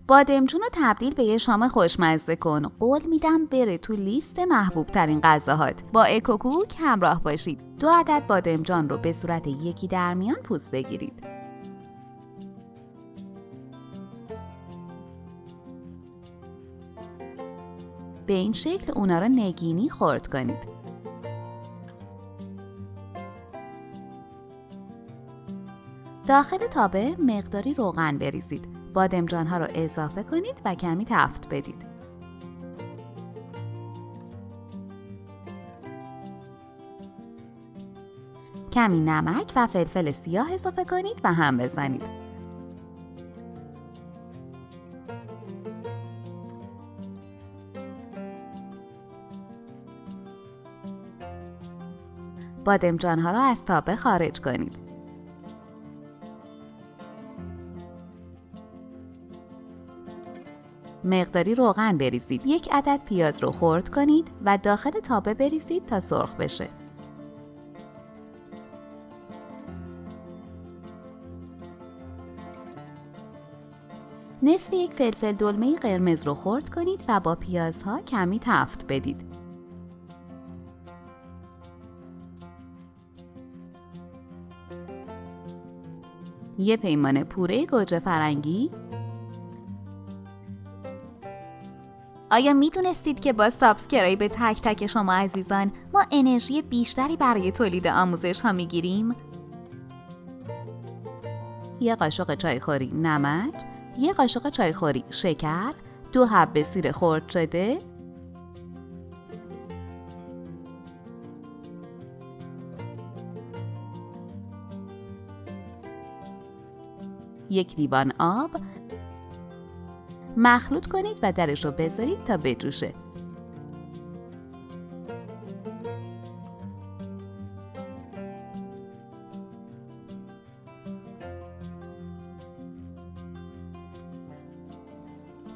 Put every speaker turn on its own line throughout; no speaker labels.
بادمجون رو تبدیل به یه شام خوشمزه کن. قول میدم بره تو لیست محبوب ترین غذاهات. با اکوکوک همراه باشید. 2 عدد بادمجان رو به صورت یکی در میان پوست بگیرید. به این شکل اونا رو نگینی خرد کنید. داخل تابه مقداری روغن بریزید. بادمجان ها رو اضافه کنید و کمی تفت بدید. کمی نمک و فلفل سیاه اضافه کنید و هم بزنید. بادمجان ها را از تابه خارج کنید. مقداری روغن بریزید. 1 عدد پیاز رو خرد کنید و داخل تابه بریزید تا سرخ بشه. نصف 1 فلفل دلمه قرمز رو خرد کنید و با پیازها کمی تفت بدید. یه پیمانه پوره گوجه فرنگی. آیا میدونستید که با سابسکرایب تک تک شما عزیزان ما انرژی بیشتری برای تولید آموزش ها میگیریم؟ 1 قاشق چایخوری نمک، 1 قاشق چایخوری شکر، 2 حبه سیر خرد شده، 1 لیوان آب. مخلوط کنید و درش رو بذارید تا بجوشه.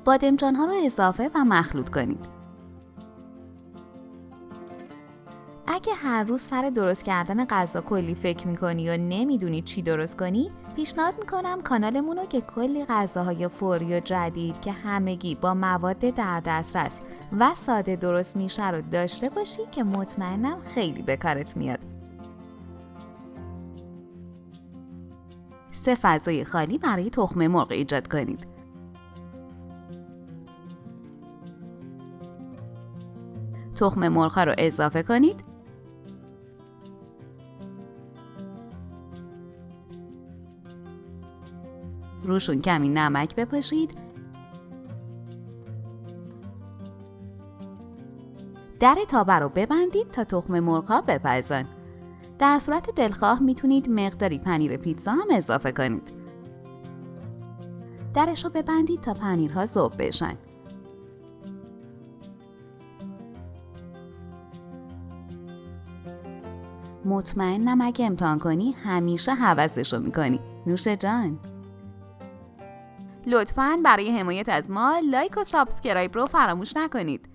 بادمجان ها رو اضافه و مخلوط کنید. اگه هر روز سر درست کردن غذا کلی فکر میکنی و نمیدونی چی درست کنی، پیشنهاد میکنم کانالمون رو که کلی غذاهای فوری و جدید که همگی با مواد در دسترس و ساده درست میشه رو داشته باشی که مطمئنم خیلی به کارت میاد. 3 فضای خالی برای تخم مرغ ایجاد کنید. تخم مرغ رو اضافه کنید. روشون کمی نمک بپاشید. در تابه رو ببندید تا تخم مرغ‌ها بپزن. در صورت دلخواه میتونید مقداری پنیر پیتزا هم اضافه کنید. درش رو ببندید تا پنیرها ذوب بشن. مطمئنم اگه امتحان کنی همیشه هوسشو میکنی. نوش جان. لطفاً برای حمایت از ما لایک و سابسکرایب رو فراموش نکنید.